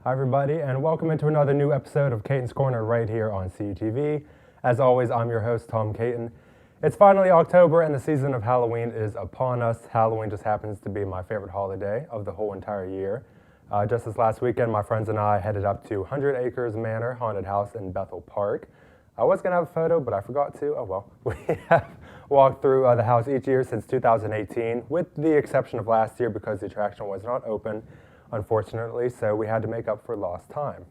Hi, everybody, and welcome into another new episode of Caton's Corner right here on CTV. As always, I'm your host, Tom Caton. It's finally October, and the season of Halloween is upon us. Halloween just happens to be my favorite holiday of the whole entire year. Just this last weekend, my friends and I headed up to 100 Acres Manor Haunted House in Bethel Park. I was going to have a photo, but I forgot to. Oh well. We have walked through the house each year since 2018, with the exception of last year because the attraction was not open, unfortunately, so we had to make up for lost time.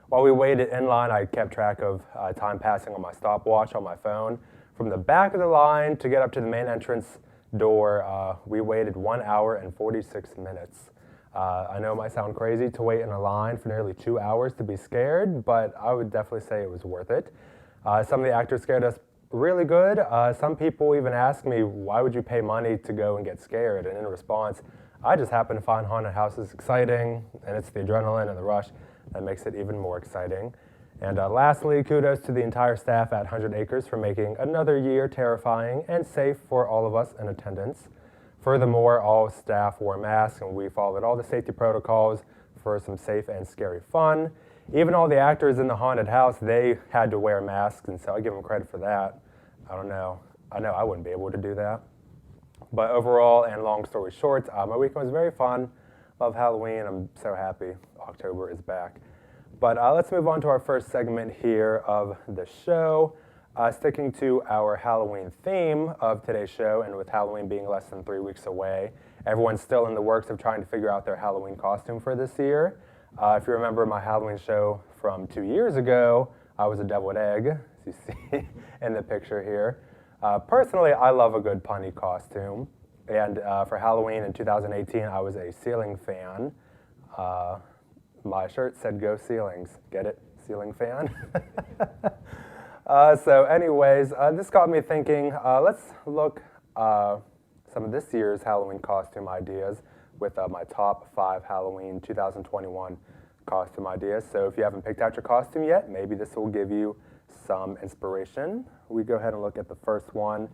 While we waited in line, I kept track of time passing on my stopwatch on my phone. From the back of the line to get up to the main entrance door, we waited 1 hour and 46 minutes. I know it might sound crazy to wait in a line for nearly 2 hours to be scared, but I would definitely say it was worth it. Some of the actors scared us really good. Some people even asked me, why would you pay money to go and get scared? And in response, I just happen to find haunted houses exciting, and it's the adrenaline and the rush that makes it even more exciting. And lastly, kudos to the entire staff at 100 Acres for making another year terrifying and safe for all of us in attendance. Furthermore, all staff wore masks, and we followed all the safety protocols for some safe and scary fun. Even all the actors in the haunted house, they had to wear masks, and so I give them credit for that. I don't know. I know I wouldn't be able to do that. But overall, and long story short, my weekend was very fun. Love Halloween. I'm so happy October is back. But let's move on to our first segment here of the show. Sticking to our Halloween theme of today's show, and with Halloween being less than 3 weeks away, everyone's still in the works of trying to figure out their Halloween costume for this year. If you remember my Halloween show from 2 years ago, I was a deviled egg, as you see in the picture here. Personally, I love a good punny costume, and for Halloween in 2018, I was a ceiling fan. My shirt said "Go Ceilings." Get it? Ceiling fan? So anyways, this got me thinking, let's look some of this year's Halloween costume ideas with my top 5 Halloween 2021 costume ideas. So if you haven't picked out your costume yet, maybe this will give you some inspiration. We go ahead and look at the first one.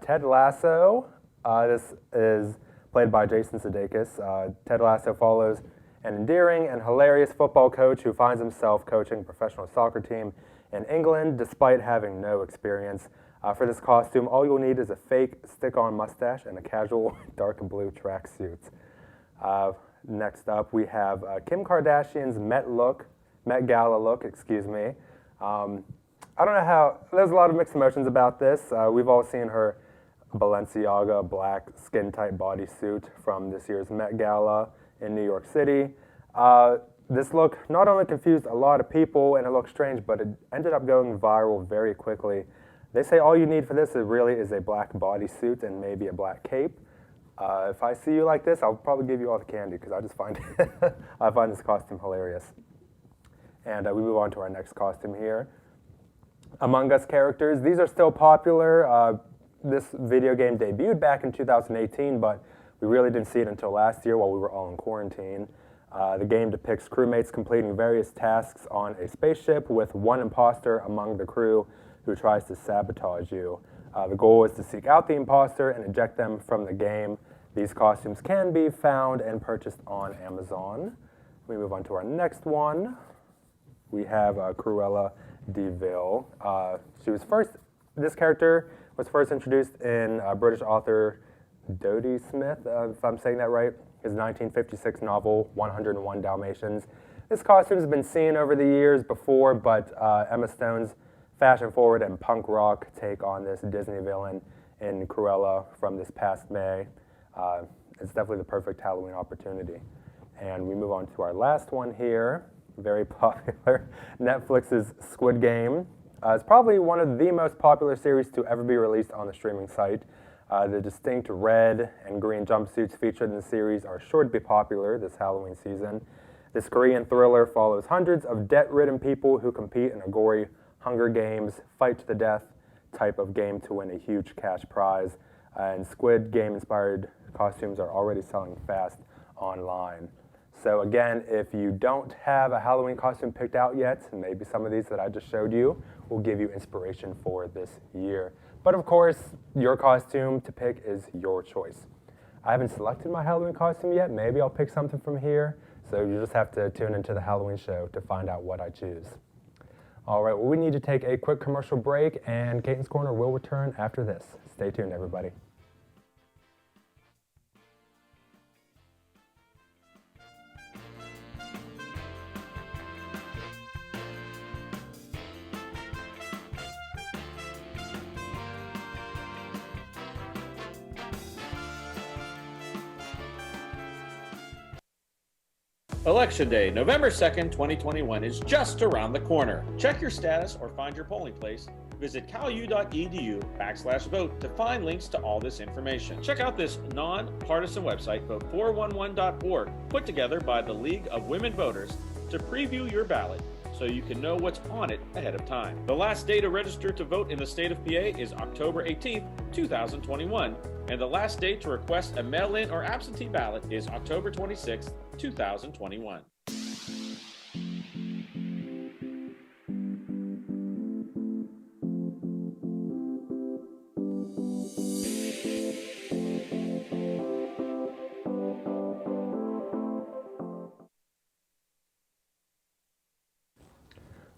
Ted Lasso. This is played by Jason Sudeikis. Ted Lasso follows an endearing and hilarious football coach who finds himself coaching a professional soccer team in England despite having no experience. For this costume, all you'll need is a fake stick-on mustache and a casual dark blue tracksuit. Next up, we have Kim Kardashian's Met Gala look, I don't know how, there's a lot of mixed emotions about this. We've all seen her Balenciaga black skin-tight bodysuit from this year's Met Gala in New York City. This look not only confused a lot of people and it looked strange, but it ended up going viral very quickly. They say all you need for this really is a black bodysuit and maybe a black cape. If I see you like this, I'll probably give you all the candy because I just find I find this costume hilarious. And we move on to our next costume here. Among Us characters, these are still popular. This video game debuted back in 2018, but we really didn't see it until last year while we were all in quarantine. The game depicts crewmates completing various tasks on a spaceship with one imposter among the crew who tries to sabotage you. The goal is to seek out the imposter and eject them from the game. These costumes can be found and purchased on Amazon. We move on to our next one. We have Cruella Deville. This character was first introduced in British author Dodie Smith, if I'm saying that right, his 1956 novel, 101 Dalmatians. This costume has been seen over the years before, but Emma Stone's fashion-forward and punk rock take on this Disney villain in Cruella from this past May. It's definitely the perfect Halloween opportunity. And we move on to our last one here, very popular, Netflix's Squid Game. It's probably one of the most popular series to ever be released on the streaming site. The distinct red and green jumpsuits featured in the series are sure to be popular this Halloween season. This Korean thriller follows hundreds of debt-ridden people who compete in a gory Hunger Games, fight to the death type of game to win a huge cash prize. And Squid Game-inspired costumes are already selling fast online. So again, if you don't have a Halloween costume picked out yet, maybe some of these that I just showed you will give you inspiration for this year. But of course, your costume to pick is your choice. I haven't selected my Halloween costume yet. Maybe I'll pick something from here. So you just have to tune into the Halloween show to find out what I choose. All right, well, we need to take a quick commercial break, and Caton's Corner will return after this. Stay tuned, everybody. Election Day, November 2nd, 2021 is just around the corner. Check your status or find your polling place. Visit calu.edu/vote to find links to all this information. Check out this non-partisan website, vote411.org, put together by the League of Women Voters to preview your ballot so you can know what's on it ahead of time. The last day to register to vote in the state of PA is October 18th, 2021, and the last day to request a mail-in or absentee ballot is October 26th, 2021.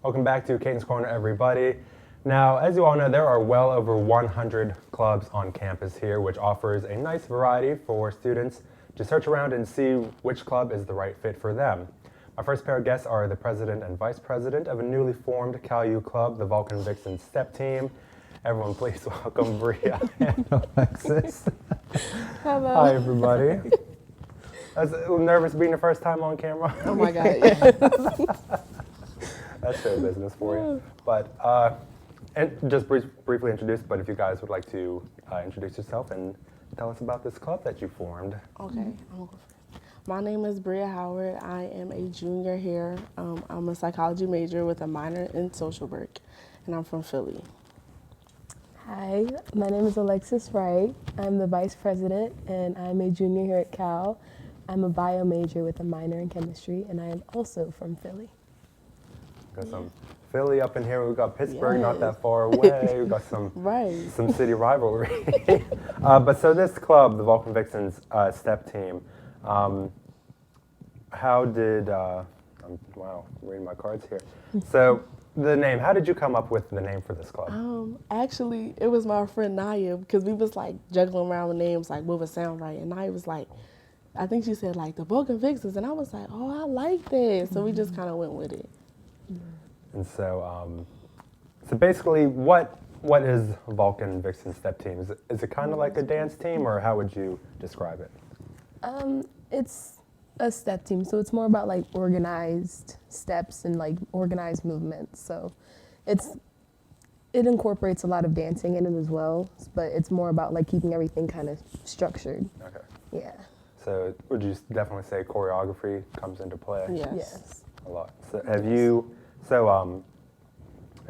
Welcome back to Caton's Corner, everybody. Now, as you all know, there are well over 100 clubs on campus here, which offers a nice variety for students to search around and see which club is the right fit for them. My first pair of guests are the president and vice president of a newly formed CalU club, the Vulcan Vixens Step Team. Everyone, please welcome Bria and Alexis. Hello. Hi, everybody. I was nervous being the first time on camera. Oh my God. Yeah. That's show business for you. But and just briefly introduce, but if you guys would like to introduce yourself and tell us about this club that you formed. Okay. My name is Bria Howard. I am a junior here. I'm a psychology major with a minor in social work, and I'm from Philly. Hi, my name is Alexis Wright. I'm the vice president, and I'm a junior here at Cal. I'm a bio major with a minor in chemistry, and I am also from Philly. Got some Philly up in here. We've got Pittsburgh not that far away. We've got some some city rivalry. But so this club, the Vulcan Vixens Step Team, how did, wow, I'm reading my cards here. So the name, how did you come up with the name for this club? Actually, it was my friend Naya, because we was like juggling around with names, like what would sound right. And Naya was like, I think she said like the Vulcan Vixens, and I was like, oh, I like that. So we just kind of went with it. And so, so basically, what is Vulcan Vixen Step Team? Is it kind of like a dance team, or how would you describe it? It's a step team, so it's more about like organized steps and like organized movements. So it incorporates a lot of dancing in it as well, but it's more about like keeping everything kind of structured. Okay. Yeah. So would you definitely say choreography comes into play? Yes. A lot. So have you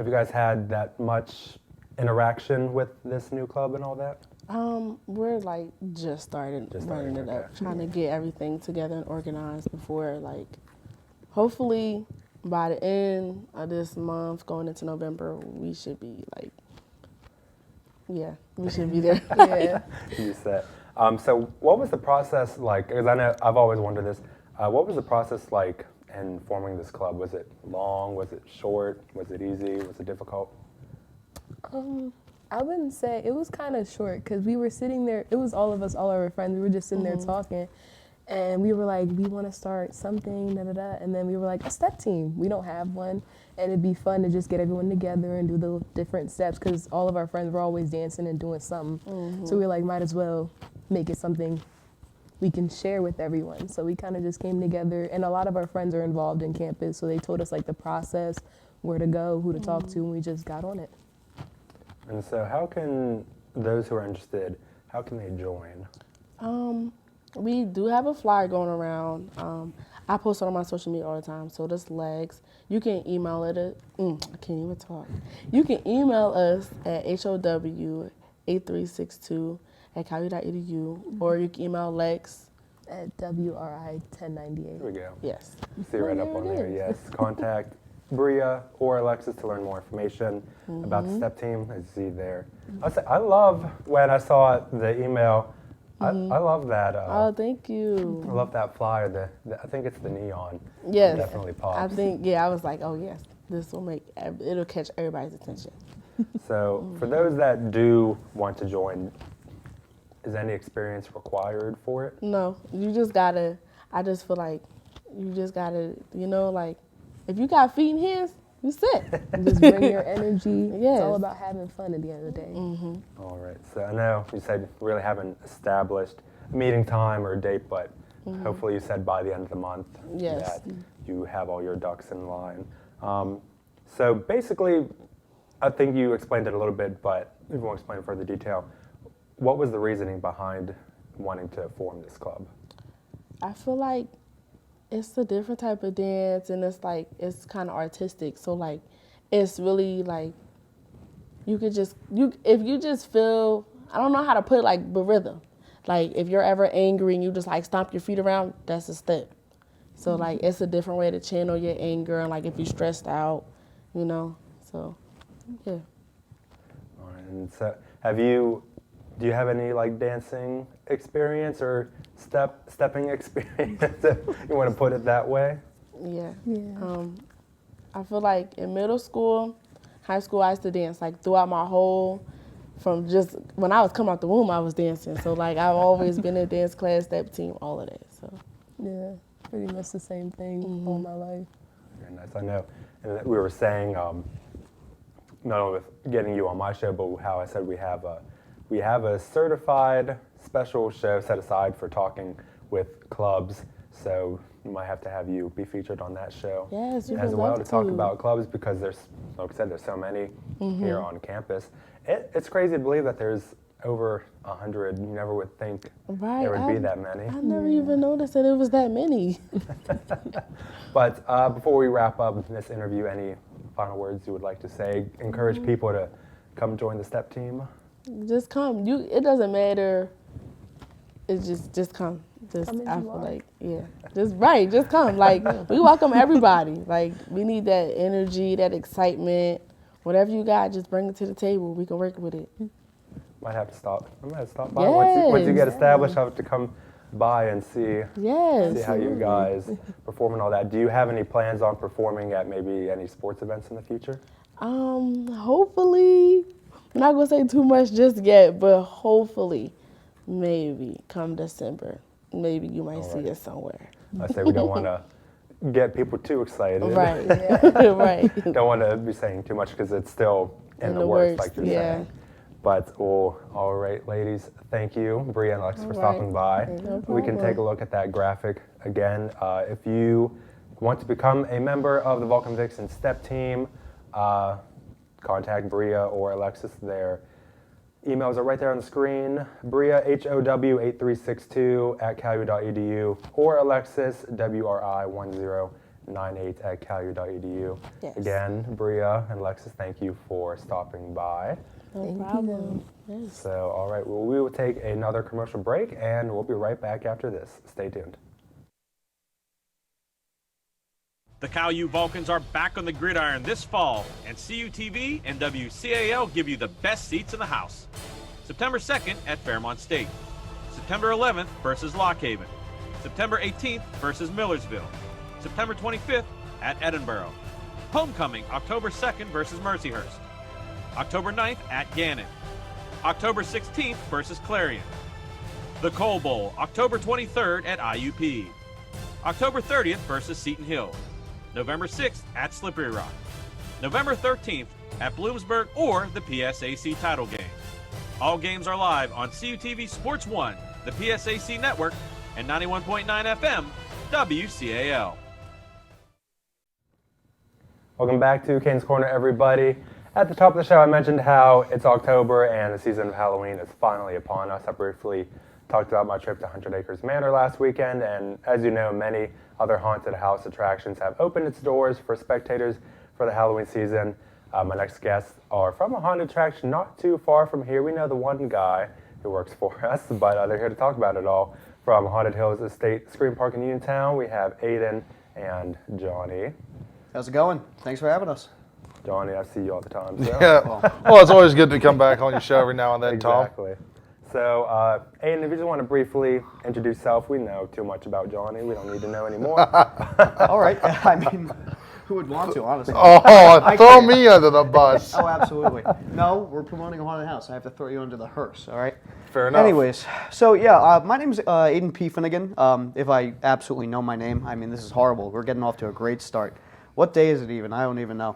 guys had that much interaction with this new club and all that? We're like just starting running it up, trying to get everything together and organized before, like, hopefully by the end of this month, going into November, we should be like, we should be there. Yeah. You said. So what was the process like? Because I know I've always wondered this. What was the process like in forming this club? Was it long? Was it short? Was it easy? Was it difficult? I wouldn't say, it was kind of short because we were sitting there, it was all of us, all our friends, we were just sitting there talking, and we were like, we want to start something, and then we were like, a step team. We don't have one, and it'd be fun to just get everyone together and do the different steps because all of our friends were always dancing and doing something. So we were like, might as well make it something we can share with everyone. So we kind of just came together, and a lot of our friends are involved in campus, so they told us like the process, where to go, who to talk to, and we just got on it. And so how can those who are interested, how can they join? We do have a flyer going around. I post it on my social media all the time, so this legs. You can email it at, I can't even talk. You can email us at how8362@calu.edu, or you can email Lex at WRI1098. Here we go. Yes. You see right up on there, yes. Contact Bria or Alexis to learn more information about the step team, as you see there. I love when I saw the email, I love that. Oh, thank you. I love that flyer. I think it's the neon. Yes. It definitely pops. I think, I was like, oh, yes, this will it'll catch everybody's attention. So for those that do want to join, is any experience required for it? No, you just gotta, I just feel like you just gotta, like, if you got feet and hands, you sit. Just bring your energy. Yes. It's all about having fun at the end of the day. All right. So I know you said you really haven't established a meeting time or a date, but hopefully you said by the end of the month Yes. that you have all your ducks in line. So basically, I think you explained it a little bit, but if you want to explain in further detail, what was the reasoning behind wanting to form this club? I feel like it's a different type of dance, and it's like, it's kind of artistic. So like, it's really like, if you just feel, I don't know how to put it, like, but rhythm. Like, if you're ever angry and you just like stomp your feet around, that's a step. So like, it's a different way to channel your anger, and like if you're stressed out, so yeah. All right. And so do you have any like dancing experience or stepping experience, if you want to put it that way? Yeah. I feel like in middle school, high school, I used to dance like throughout my whole, from just when I was coming out the womb, I was dancing. So like, I've always been in dance class, step team, all of that. So Yeah, pretty much the same thing all my life. Very nice. I know. And we were saying, not only with getting you on my show, but how I said we have a certified special show set aside for talking with clubs. So we might have to have you be featured on that show yes, as well to talk about clubs, because there's, like I said, there's so many here on campus. It's crazy to believe that there's over 100. You never would think there would be that many. I never even noticed that it was that many. But before we wrap up this interview, any final words you would like to say? Encourage people to come join the STEP team? Just come. It doesn't matter. It's just come. Just Come as I you feel are. like, just come. Like, we welcome everybody. Like, we need that energy, that excitement. Whatever you got, just bring it to the table. We can work with it. I might have to stop by. Once you get established, I have to come by and see how you guys perform and all that. Do you have any plans on performing at maybe any sports events in the future? Hopefully, I'm not gonna say too much just yet, but hopefully, maybe come December, maybe you might see us somewhere. I say we don't want to get people too excited. Right, right. Don't want to be saying too much because it's still in the works, like you're saying. But all right, ladies, thank you, Bria and Alex, for stopping by. No We can take a look at that graphic again. If you want to become a member of the Vulcan Vixens Step Team, contact Bria or Alexis. Their emails are right there on the screen. Bria, HOW8362@calu.edu, or Alexis, WRI1098@calu.edu. Yes. Again, Bria and Alexis, thank you for stopping by. No problem. Yes. So, all right, well, we will take another commercial break, and we'll be right back after this. Stay tuned. The Cal-U Vulcans are back on the gridiron this fall, and CUTV and WCAL give you the best seats in the house. September 2nd at Fairmont State. September 11th versus Lock Haven. September 18th versus Millersville. September 25th at Edinburgh. Homecoming October 2nd versus Mercyhurst. October 9th at Gannon. October 16th versus Clarion. The Coal Bowl October 23rd at IUP. October 30th versus Seton Hill. November 6th at Slippery Rock. November 13th at Bloomsburg or the PSAC title game. All games are live on CUTV Sports 1, the PSAC network, and 91.9 FM, WCAL. Welcome back to Caton's Corner, everybody. At the top of the show, I mentioned how it's October and the season of Halloween is finally upon us. I briefly talked about my trip to 100 Acres Manor last weekend, and as you know, many other haunted house attractions have opened its doors for spectators for the Halloween season. My next guests are from a haunted attraction not too far from here. We know the one guy who works for us, but they're here to talk about it all. From Haunted Hills Estate Scream Park in Uniontown, we have Aiden and Johnny. How's it going? Thanks for having us. Johnny, I see you all the time. So. Yeah. Well, it's always good to come back on your show every now and then, Tom. Exactly. So, Aiden, if you just want to briefly introduce yourself, we know too much about Johnny. We don't need to know anymore. All right. I mean, who would want to, honestly? Oh, throw me under the bus. Oh, absolutely. No, we're promoting a haunted house. I have to throw you under the hearse, all right? Fair enough. Anyways, so yeah, my name's Aiden P. Finnegan. If I absolutely know my name, I mean, this is horrible. We're getting off to a great start. What day is it even? I don't even know.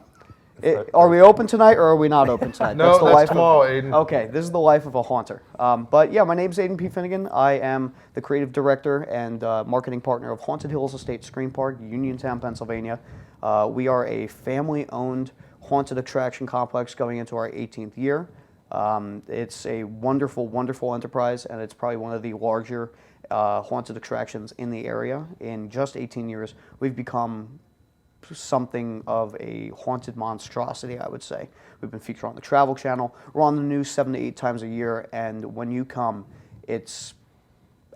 Are we open tonight or are we not open tonight? No, the that's life tomorrow, Aiden. Okay, this is the life of a haunter. But yeah, my name's Aiden P. Finnegan. I am the creative director and marketing partner of Haunted Hills Estate Screen Park, Uniontown, Pennsylvania. We are a family-owned haunted attraction complex going into our 18th year. It's a wonderful, wonderful enterprise, and it's probably one of the larger haunted attractions in the area. In just 18 years, we've become something of a haunted monstrosity, I would say. We've been featured on the Travel Channel. We're on the news 7 to 8 times a year, and when you come, it's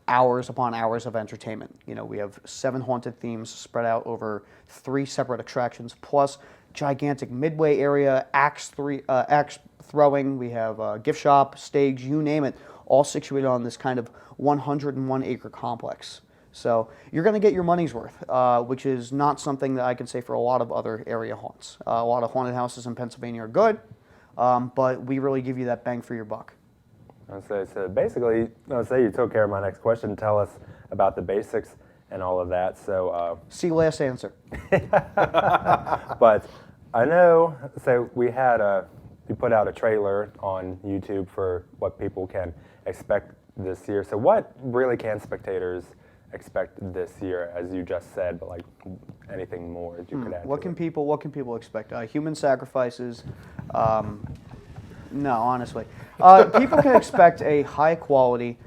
hours upon hours of entertainment. You know, we have 7 haunted themes spread out over 3 separate attractions, plus gigantic midway area, axe throwing. We have a gift shop, stage, you name it, all situated on this kind of 101-acre complex. So you're going to get your money's worth, which is not something that I can say for a lot of other area haunts. A lot of haunted houses in Pennsylvania are good, but we really give you that bang for your buck. So basically, you took care of my next question. Tell us about the basics and all of that. So See last answer. But I know, so we put out a trailer on YouTube for what people can expect this year. So what really can spectators expect this year, as you just said, but like anything more that you could add? What can people expect? Human sacrifices? No, honestly, people can expect a high quality,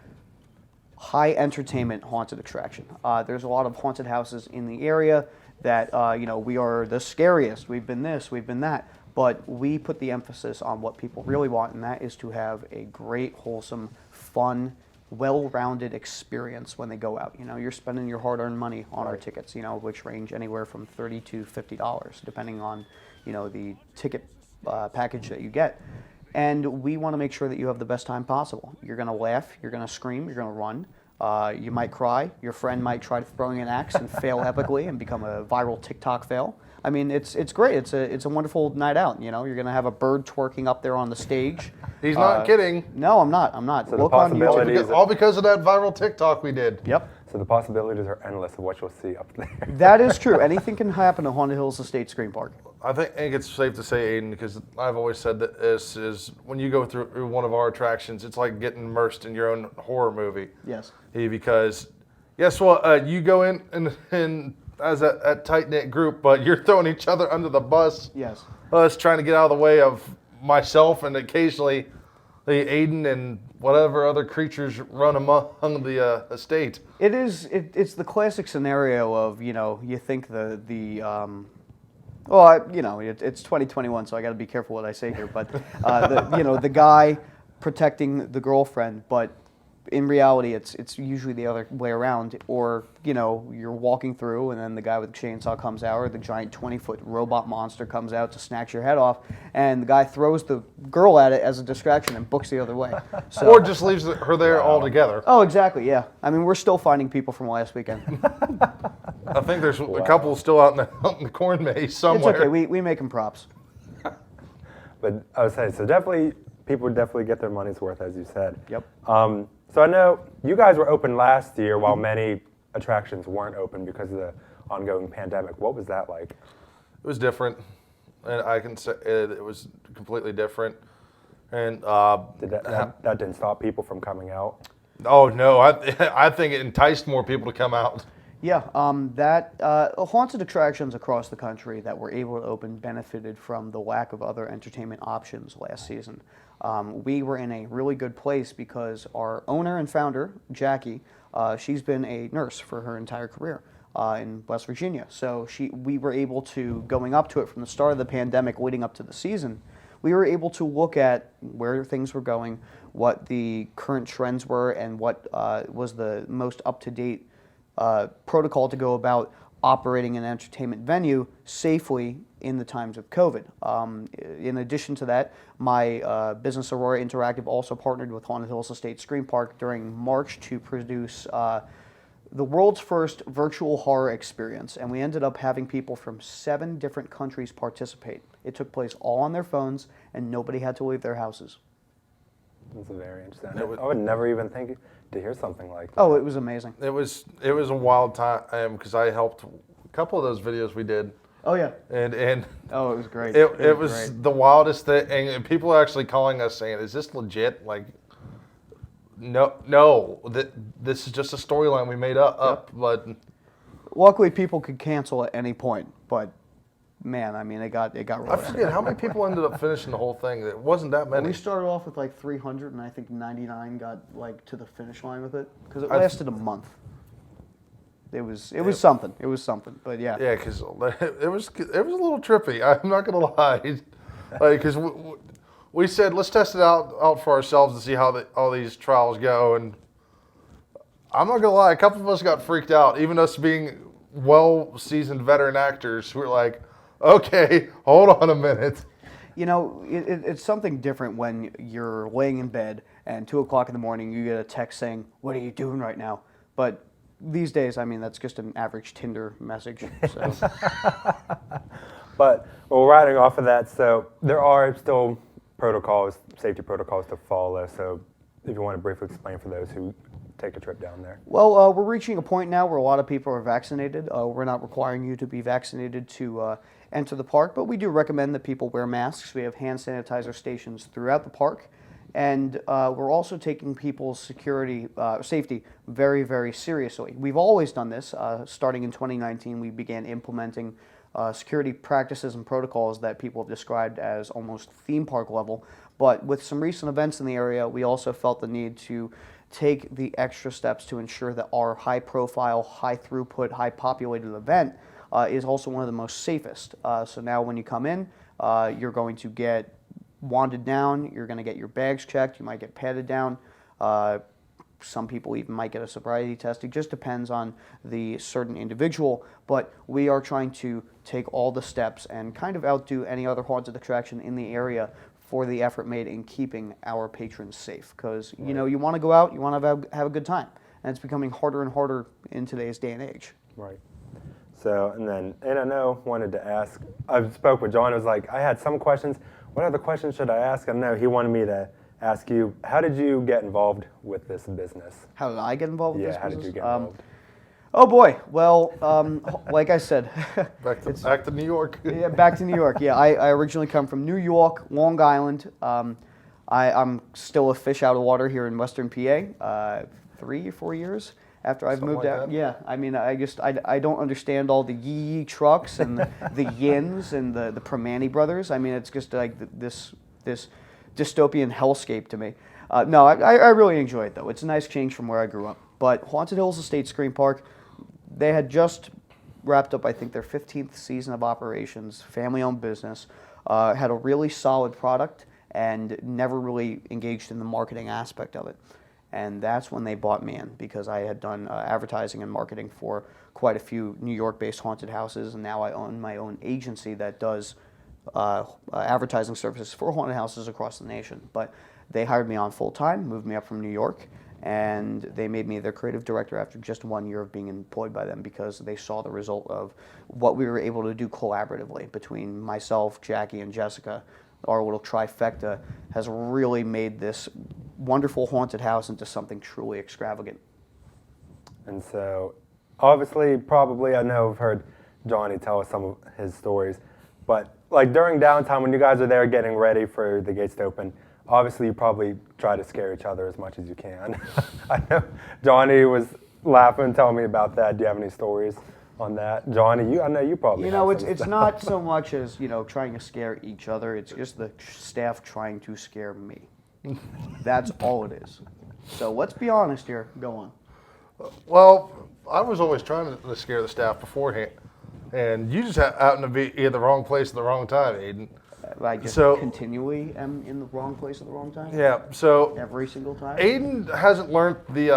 high entertainment haunted attraction. There's a lot of haunted houses in the area that we are the scariest. We've been this, we've been that, but we put the emphasis on what people really want, and that is to have a great, wholesome, fun, well-rounded experience when they go out. You know, you're spending your hard-earned money on our tickets, which range anywhere from $30 to $50, depending on, the ticket package that you get. And we want to make sure that you have the best time possible. You're going to laugh, you're going to scream, you're going to run. You might cry. Your friend might try throwing an axe and fail epically and become a viral TikTok fail. I mean, it's great. It's a wonderful night out. You're going to have a bird twerking up there on the stage. He's not kidding. No, I'm not. So Look on YouTube. All because of that viral TikTok we did. Yep. So the possibilities are endless of what you'll see up there. That is true. Anything can happen at Haunted Hills Estate Screen Park. I think it's safe to say, Aiden, because I've always said that this is, when you go through one of our attractions, it's like getting immersed in your own horror movie. Yes. Because guess what? You go in as a tight-knit group, but you're throwing each other under the bus. Yes. Us trying to get out of the way of myself and occasionally the Aiden and whatever other creatures run among the estate. It's the classic scenario of, you think it's 2021, so I got to be careful what I say here. But the guy protecting the girlfriend, but in reality, it's usually the other way around. Or you're walking through, and then the guy with the chainsaw comes out, or the giant 20-foot robot monster comes out to snatch your head off, and the guy throws the girl at it as a distraction and books the other way. So, or just leaves her there altogether. Oh, exactly. Yeah. I mean, we're still finding people from last weekend. I think there's a couple still out in the corn maze somewhere. It's okay. We make them props. But I would say, so people would definitely get their money's worth, as you said. Yep. So I know you guys were open last year while many attractions weren't open because of the ongoing pandemic. What was that like? It was different, and I can say it was completely different. And that didn't stop people from coming out? Oh no, I think it enticed more people to come out. Yeah, haunted attractions across the country that were able to open benefited from the lack of other entertainment options last season. We were in a really good place because our owner and founder, Jackie, she's been a nurse for her entire career in West Virginia. So we were able to, going up to it from the start of the pandemic leading up to the season, we were able to look at where things were going, what the current trends were, and what was the most up-to-date protocol to go about operating an entertainment venue safely in the times of COVID. In addition to that, my business Aurora Interactive also partnered with Haunted Hills Estate Screen Park during March to produce the world's first virtual horror experience, and we ended up having people from 7 different countries participate. It took place all on their phones, and nobody had to leave their houses. That's very interesting. I would never even think to hear something like that. Oh, it was amazing. It was a wild time because I helped a couple of those videos we did. Oh yeah. And Oh, it was great. it was great. the wildest thing, and people are actually calling us saying, "Is this legit?" Like, no, this is just a storyline we made up. But Luckily, people could cancel at any point, but man, I mean, it got I really forget how many people ended up finishing the whole thing. It wasn't that many. We started off with like 300, and I think 99 got like to the finish line with it because it lasted a month. It was something. It was something. But yeah. Yeah, because it was a little trippy. I'm not gonna lie, like because we said let's test it out for ourselves and see how all these trials go. And I'm not gonna lie, a couple of us got freaked out, even us being well-seasoned veteran actors. We're like, okay, hold on a minute. You know, it's something different when you're laying in bed and 2 o'clock in the morning you get a text saying, "What are you doing right now?" But these days, I mean, that's just an average Tinder message. So. But well, riding off of that, so there are still safety protocols to follow. So if you want to briefly explain for those who take a trip down there. Well, we're reaching a point now where a lot of people are vaccinated. We're not requiring you to be vaccinated to enter the park, but we do recommend that people wear masks. We have hand sanitizer stations throughout the park. And we're also taking people's safety very, very seriously. We've always done this. Starting in 2019, we began implementing security practices and protocols that people have described as almost theme park level. But with some recent events in the area, we also felt the need to take the extra steps to ensure that our high-profile, high-throughput, high-populated event is also one of the most safest. So now when you come in, you're going to get wanded down, you're going to get your bags checked, you might get patted down. Some people even might get a sobriety test. It just depends on the certain individual, but we are trying to take all the steps and kind of outdo any other haunted attraction in the area for the effort made in keeping our patrons safe. Because, you know, you want to go out, you want to have a good time, and it's becoming harder and harder in today's day and age. Right. So, and I know, wanted to ask, I spoke with John, I was like, I had some questions. What other questions should I ask? I know he wanted me to ask you, how did you get involved with this business? How did I get involved with this Yeah, how business? did you get involved? Oh boy, well, like I said, Back to New York. yeah, back to New York. Yeah, I originally come from New York, Long Island. I'm still a fish out of water here in Western PA, 3 or 4 years after I've moved like out. that. Yeah, I mean, I don't understand all the yee trucks and the yins and the Primanti brothers. I mean, it's just like this dystopian hellscape to me. No, I really enjoy it though. It's a nice change from where I grew up. But Haunted Hills Estate Screen Park, they had just wrapped up, I think, their 15th season of operations, family-owned business, had a really solid product and never really engaged in the marketing aspect of it. And that's when they bought me in, because I had done advertising and marketing for quite a few New York-based haunted houses, and now I own my own agency that does advertising services for haunted houses across the nation. But they hired me on full-time, moved me up from New York, and they made me their creative director after just 1 year of being employed by them, because they saw the result of what we were able to do collaboratively between myself, Jackie, and Jessica. Our little trifecta has really made this wonderful haunted house into something truly extravagant. And so, obviously, probably, I know I've heard Johnny tell us some of his stories, but like during downtime when you guys are there getting ready for the gates to open, obviously you probably try to scare each other as much as you can. I know Johnny was laughing, telling me about that. Do you have any stories on that? Johnny, I know you probably You know, have some it's stuff. not so much as, trying to scare each other. It's just the staff trying to scare me. That's all it is. So let's be honest here. Go on. Well, I was always trying to scare the staff beforehand, and you just happened to be in the wrong place at the wrong time, Aiden. I just So- continually am in the wrong place at the wrong time. Yeah. So Every single time. Aiden hasn't learned the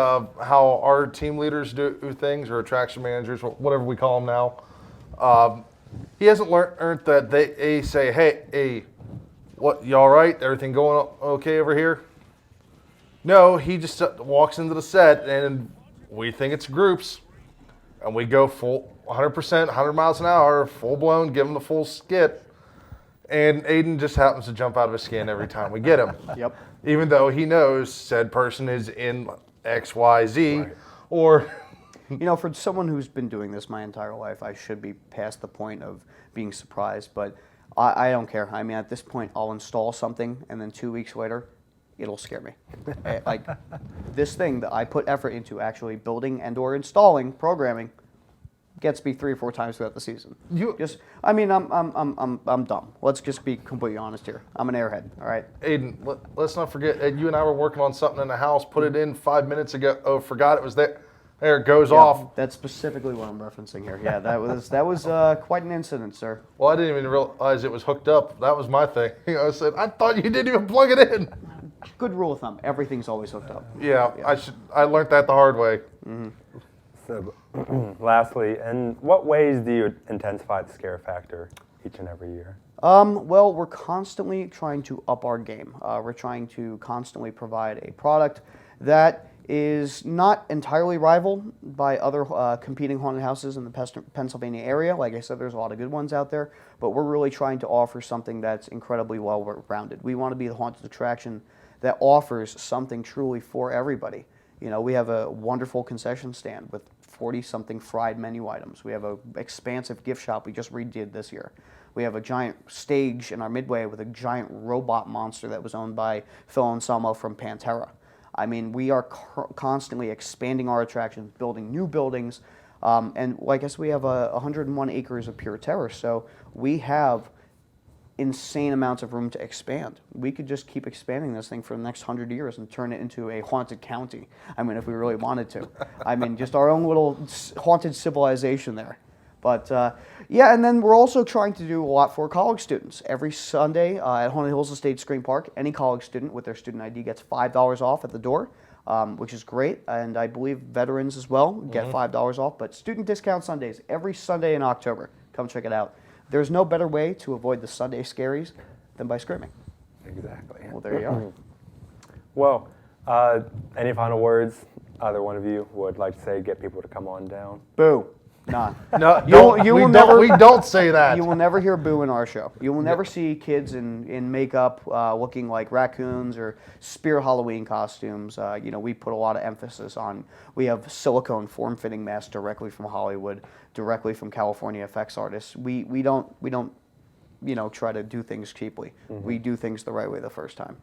how our team leaders do things, or attraction managers, whatever we call them now. He hasn't learned that they say, hey, what, you all right? Everything going okay over here? No, he just walks into the set, and we think it's groups, and we go full 100%, 100 miles an hour, full blown, give him the full skit, and Aiden just happens to jump out of his skin every time we get him. Yep. Even though he knows said person is in X, Y, Z, Right. or You know, for someone who's been doing this my entire life, I should be past the point of being surprised, but I don't care. I mean, at this point, I'll install something, and then 2 weeks later, it'll scare me. Like, this thing that I put effort into actually building and or installing, programming, gets me 3 or 4 times throughout the season. I'm dumb. Let's just be completely honest here. I'm an airhead, all right? Aiden, let's not forget, you and I were working on something in the house, put it in 5 minutes ago, oh, forgot it was there. There it goes off. That's specifically what I'm referencing here. Yeah, that was quite an incident, sir. Well, I didn't even realize it was hooked up. That was my thing. I said, I thought you didn't even plug it in. Good rule of thumb. Everything's always hooked up. Yeah. I learned that the hard way. So, lastly, in what ways do you intensify the scare factor each and every year? Well, we're constantly trying to up our game. We're trying to constantly provide a product that is not entirely rivaled by other competing haunted houses in the Pennsylvania area. Like I said, there's a lot of good ones out there, but we're really trying to offer something that's incredibly well-rounded. We want to be the haunted attraction that offers something truly for everybody. You know, we have a wonderful concession stand with 40-something fried menu items. We have an expansive gift shop we just redid this year. We have a giant stage in our midway with a giant robot monster that was owned by Phil Anselmo from Pantera. I mean, we are constantly expanding our attractions, building new buildings, and like I said, we have 101 acres of pure terror, so we have insane amounts of room to expand. We could just keep expanding this thing for the next 100 years and turn it into a haunted county. I mean, if we really wanted to. I mean, just our own little haunted civilization there. But yeah, and then we're also trying to do a lot for college students. Every Sunday at Haunted Hills Estate Screen Park, any college student with their student ID gets $5 off at the door, which is great. And I believe veterans as well get $5 off. But student discount Sundays, every Sunday in October. Come check it out. There's no better way to avoid the Sunday scaries than by screaming. Exactly. Well, there you are. Well, any final words either one of you would like to say, get people to come on down? Boo. Nah. No, we don't say that. You will never hear boo in our show. You will never see kids in makeup looking like raccoons or Spirit Halloween costumes. You know, we put a lot of emphasis on. We have silicone form-fitting masks directly from Hollywood, directly from California effects artists. We don't you know, try to do things cheaply. We do things the right way the first time.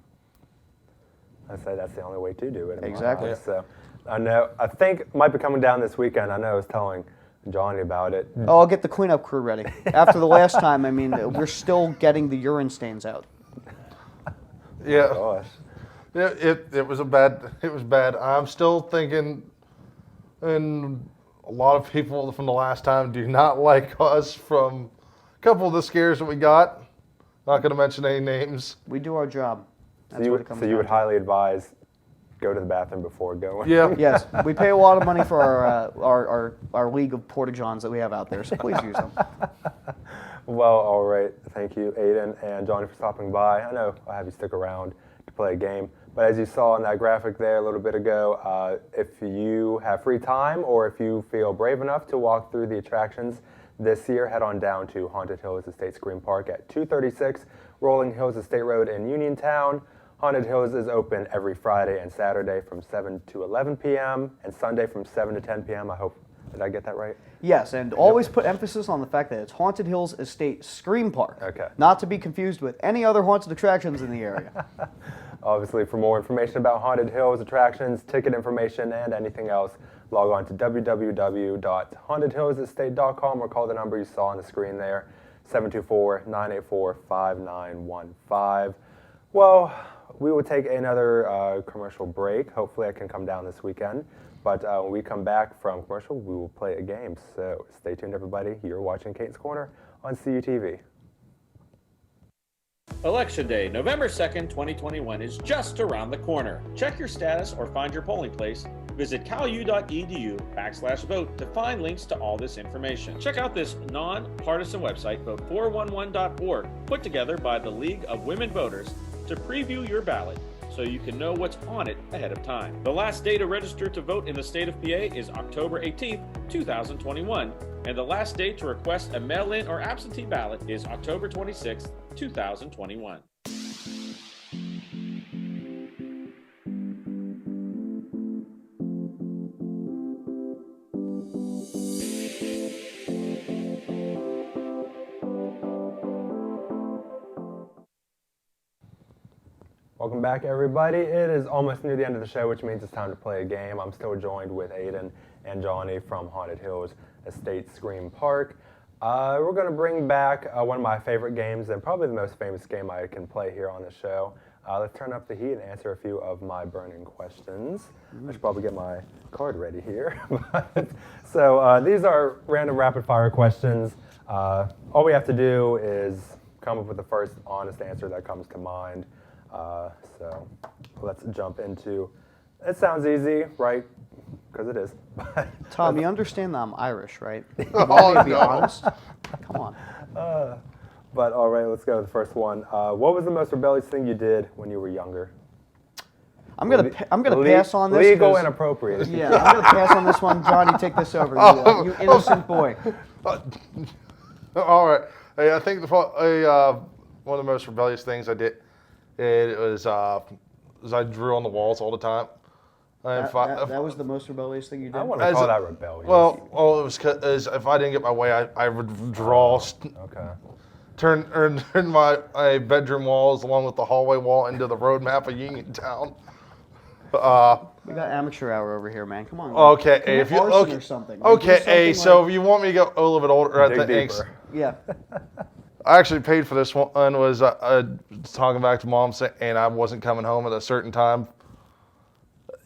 I say that's the only way to do it. in my Exactly. eyes. So I think it might be coming down this weekend. I know I was telling Johnny about it. Oh, I'll get the cleanup crew ready. After the last time, I mean, we're still getting the urine stains out. Yeah. Gosh. It was bad. I'm still thinking, and a lot of people from the last time do not like us from a couple of the scares that we got. Not going to mention any names. We do our job. That's So what it comes you down would to. highly advise go to the bathroom before going. Yeah. Yes, we pay a lot of money for our league of porta-johns that we have out there, so please use them. Well, all right. Thank you, Aiden and Johnny, for stopping by. I know I have you stick around to play a game, but as you saw in that graphic there a little bit ago, if you have free time or if you feel brave enough to walk through the attractions this year, head on down to Haunted Hills Estate Screen Park at 236 Rolling Hills Estate Road in Uniontown. Haunted Hills is open every Friday and Saturday from 7 to 11 p.m. and Sunday from 7 to 10 p.m. I hope, did I get that right? Yes, and always put emphasis on the fact that it's Haunted Hills Estate Screen Park. Okay. Not to be confused with any other haunted attractions in the area. Obviously, for more information about Haunted Hills attractions, ticket information, and anything else, log on to www.hauntedhillsestate.com or call the number you saw on the screen there, 724-984-5915. Well, we will take another commercial break. Hopefully I can come down this weekend. But when we come back from commercial, we will play a game. So stay tuned, everybody. You're watching Caton's Corner on CUTV. Election Day, November 2nd, 2021 is just around the corner. Check your status or find your polling place. Visit calu.edu/vote to find links to all this information. Check out this non-partisan website, vote411.org, put together by the League of Women Voters to preview your ballot so you can know what's on it ahead of time. The last day to register to vote in the state of PA is October 18th, 2021, and the last day to request a mail-in or absentee ballot is October 26th, 2021. Welcome back, everybody. It is almost near the end of the show, which means it's time to play a game. I'm still joined with Aiden and Johnny from Haunted Hills Estate Scream Park. We're going to bring back one of my favorite games and probably the most famous game I can play here on the show. Let's turn up the heat and answer a few of my burning questions. I should probably get my card ready here. So these are random rapid-fire questions. All we have to do is come up with the first honest answer that comes to mind. So let's jump into, it sounds easy, right? Because it is. Tom, you understand that I'm Irish, right? Oh, To be no. honest. Come on. But all right, let's go with the first one. What was the most rebellious thing you did when you were younger? I'm gonna pass on this. Legal 'cause- and appropriate. Yeah, I'm gonna pass on this one. Johnny, take this over. You innocent boy. All right. Hey, I think one of the most rebellious things I did was I drew on the walls all the time. That was the most rebellious thing you did. I want to call that rebellious. Well, it was 'cause if I didn't get my way, I would draw, Okay. turn my bedroom walls along with the hallway wall into the road map of Uniontown. We got amateur hour over here, man. Come on. Okay, Commit if you arson or something. Like, do okay, something so like- if you want me to go a little bit older, Dig I think deeper. yeah. I actually paid for this one. Was talking back to mom and I wasn't coming home at a certain time.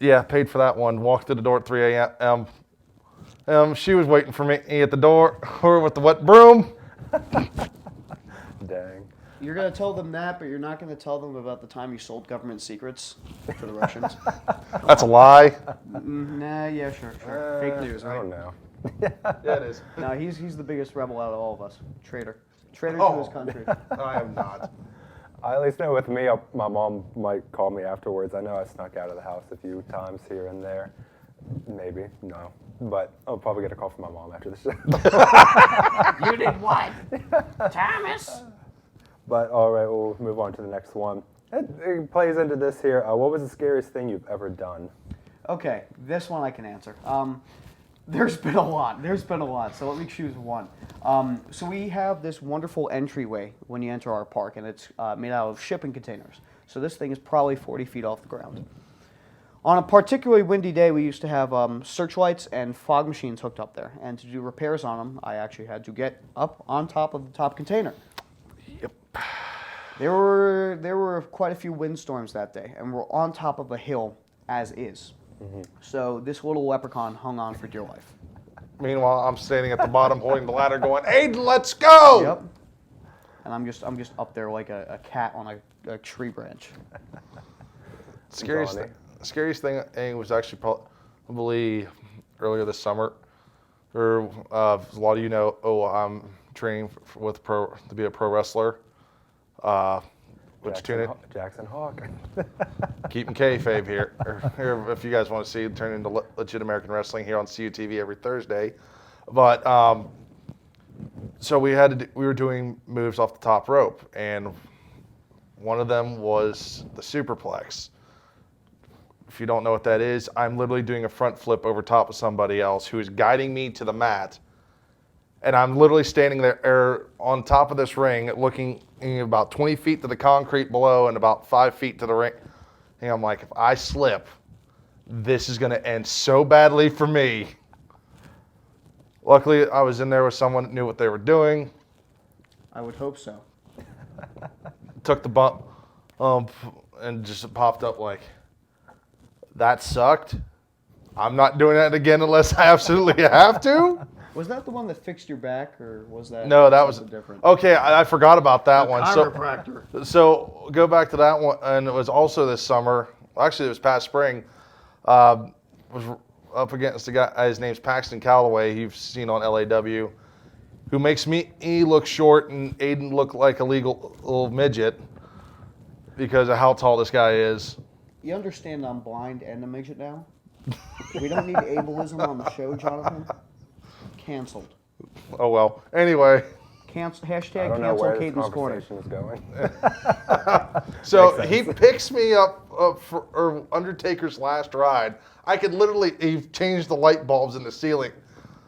Yeah, paid for that one. Walked to the door at 3 a.m. She was waiting for me at the door, her with the wet broom. Dang. You're gonna tell them that, but you're not gonna tell them about the time you sold government secrets to the Russians. That's a lie. Nah, yeah, sure. Fake news, I right? don't know. Yeah, it is. No, he's the biggest rebel out of all of us. Traitor to Oh. his country. I am not. I at least know with me, my mom might call me afterwards. I know I snuck out of the house a few times here and there. Maybe, no. But I'll probably get a call from my mom after the show. You did what, Thomas? But all right, we'll move on to the next one. It plays into this here. What was the scariest thing you've ever done? Okay, this one I can answer. There's been a lot. So let me choose one. So we have this wonderful entryway when you enter our park, and it's made out of shipping containers. So this thing is probably 40 feet off the ground. On a particularly windy day, we used to have searchlights and fog machines hooked up there. And to do repairs on them, I actually had to get up on top of the top container. Yep. There were quite a few windstorms that day, and we're on top of a hill as is. So this little leprechaun hung on for dear life. Meanwhile, I'm standing at the bottom holding the ladder going, Aiden, let's go! Yep. And I'm just up there like a cat on a tree branch. Scariest thing was actually probably earlier this summer. Or a lot of you know, I'm training to be a pro wrestler. Jackson Hawk. Keeping kayfabe here. Or if you guys want to see it turn into legit American wrestling here on CUTV every Thursday. But so we were doing moves off the top rope, and one of them was the Superplex. If you don't know what that is, I'm literally doing a front flip over top of somebody else who is guiding me to the mat. And I'm literally standing there on top of this ring looking about 20 feet to the concrete below and about 5 feet to the ring. And I'm like, if I slip, this is going to end so badly for me. Luckily, I was in there with someone that knew what they were doing. I would hope so. Took the bump and just popped up like, that sucked. I'm not doing that again unless I absolutely have to. Was that the one that fixed your back, or was that? No, that was something different. Okay, I forgot about that one. Chiropractor. So go back to that one, and it was also this summer. Actually, it was past spring. Was up against a guy. His name's Paxton Calloway. You've seen on LAW, who makes me look short and Aiden look like a little midget because of how tall this guy is. You understand I'm blind and a midget now? We don't need ableism on the show, Jonathan. Canceled. Oh well. Anyway. Hashtag I don't know cancel where this Caton's corner. conversation is going. So he picks me up for Undertaker's last ride. I could literally change the light bulbs in the ceiling,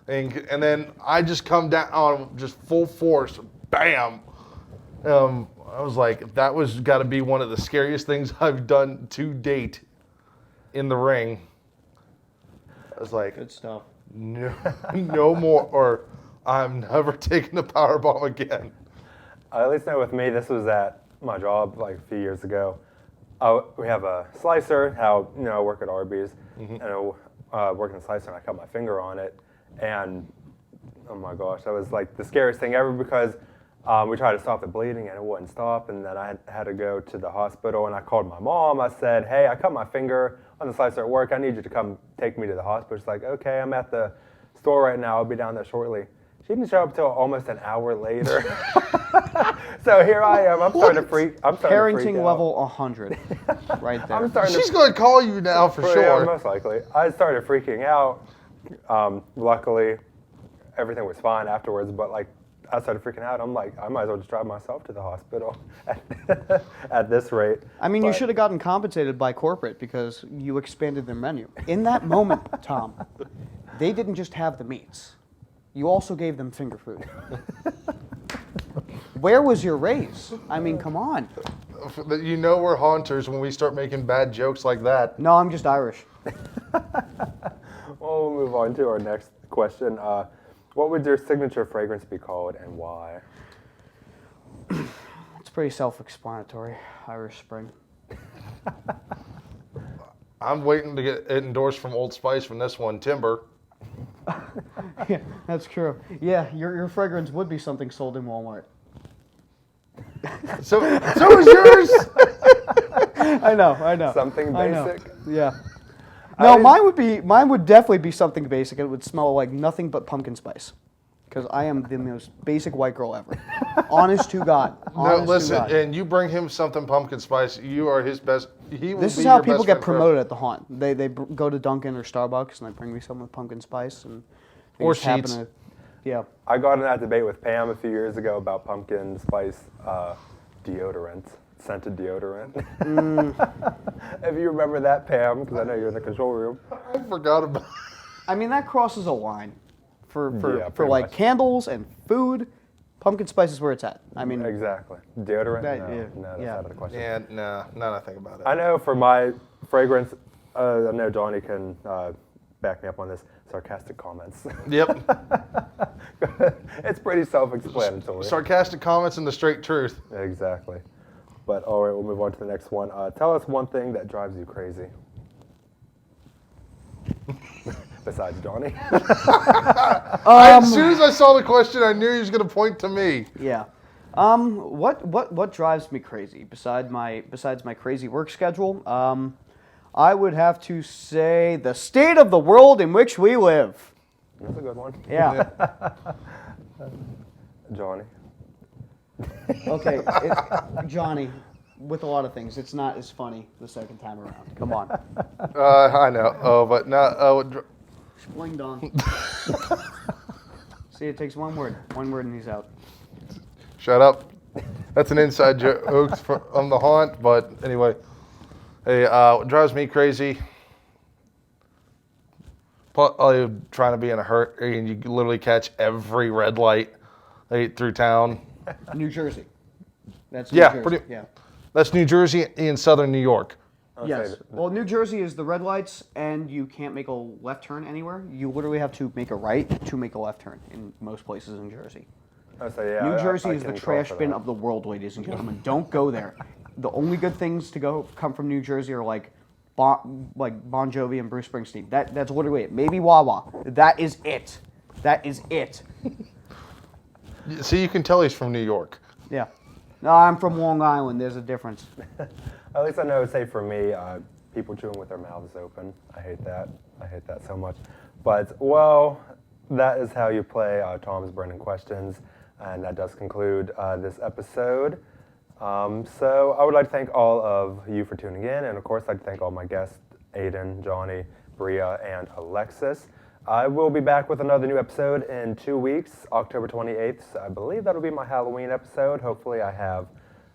and then I just come down on just full force, bam. I was like, that was got to be one of the scariest things I've done to date in the ring. I was like, Good stuff. no more, or I'm never taking a power bomb again. At least know with me, this was at my job like a few years ago. We have a slicer, I work at Arby's, and I work in the slicer, and I cut my finger on it, and oh my gosh, that was like the scariest thing ever because we tried to stop the bleeding and it wouldn't stop, and then I had to go to the hospital, and I called my mom. I said, hey, I cut my finger on the slicer at work. I need you to come take me to the hospital. She's like, okay, I'm at the store right now. I'll be down there shortly. She didn't show up till almost an hour later. So here I am. I'm starting to freak out. Parenting level 100, right there. She's going to call you now for sure. Yeah, most likely. I started freaking out. Luckily, everything was fine afterwards, but like I started freaking out. I'm like, I might as well just drive myself to the hospital at this rate. I mean, you should have gotten compensated by corporate because you expanded their menu. In that moment, Tom, they didn't just have the meats. You also gave them finger food. Where was your raise? I mean, come on. You know we're haunters when we start making bad jokes like that. No, I'm just Irish. Well, we'll move on to our next question. What would your signature fragrance be called and why? It's pretty self-explanatory. Irish Spring. I'm waiting to get it endorsed from Old Spice from this one, Timber. Yeah, that's true. Yeah, your fragrance would be something sold in Walmart. So is yours. I know. Something I know. basic? Yeah. No, mine would definitely be something basic. It would smell like nothing but pumpkin spice. Because I am the most basic white girl ever. Honest to God. No, listen, and you bring him something pumpkin spice, you are his best. This is how people get promoted at the haunt. They go to Dunkin' or Starbucks and they bring me something with pumpkin spice and or just happen sheets. to, yeah. I got in that debate with Pam a few years ago about pumpkin spice deodorant, scented deodorant. If you remember that, Pam, because I know you're in the control room. I forgot about. I mean, that crosses a line for Yeah, for pretty like much. candles and food. Pumpkin spice is where it's at. I mean, Exactly. Deodorant? That- No, that's yeah. out of the question. Yeah, no, now that I think about it. I know for my fragrance, I know Johnny can back me up on this, sarcastic comments. Yep. It's pretty self-explanatory. Sarcastic comments and the straight truth. Exactly. But all right, we'll move on to the next one. Tell us one thing that drives you crazy. Besides Johnny. As soon as I saw the question, I knew he was going to point to me. yeah. What drives me crazy besides my crazy work schedule? I would have to say the state of the world in which we live. That's a good one. Yeah. Johnny. Okay, Johnny. With a lot of things, it's not as funny the second time around. Come on. I know. Oh, but no. Spling dong. See, it takes one word and he's out. Shut up. That's an inside joke on the haunt. But anyway, hey, what drives me crazy? Trying to be in a hurry and you literally catch every red light through town. New Jersey. That's New Yeah, Jersey. Yeah. That's New Jersey in southern New York. Yes. Well, New Jersey is the red lights, and you can't make a left turn anywhere. You literally have to make a right to make a left turn in most places in Jersey. New Jersey is the trash bin of the world, ladies and gentlemen. Don't go there. The only good things to come from New Jersey are like Bon Jovi and Bruce Springsteen. That's literally it. Maybe Wawa. That is it. That is it. See, you can tell he's from New York. Yeah. No, I'm from Long Island. There's a difference. At least I know it's safe for me. People chewing with their mouths open. I hate that. I hate that so much. But, well, that is how you play Tom's Burning Questions. And that does conclude this episode. So I would like to thank all of you for tuning in. And, of course, I'd like to thank all my guests, Aiden, Johnny, Bria, and Alexis. I will be back with another new episode in 2 weeks, October 28th. So I believe that'll be my Halloween episode. Hopefully I have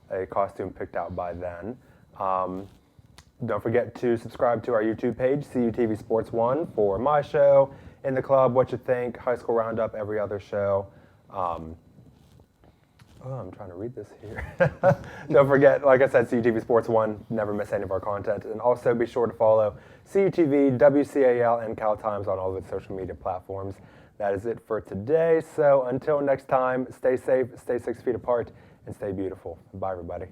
a costume picked out by then. Don't forget to subscribe to our YouTube page, CUTV Sports 1, for my show, In the Club, What You Think, High School Roundup, every other show. I'm trying to read this here. Don't forget, like I said, CUTV Sports 1, never miss any of our content. And also be sure to follow CUTV, WCAL, and Cal Times on all of its social media platforms. That is it for today. So until next time, stay safe, stay 6 feet apart, and stay beautiful. Bye, everybody.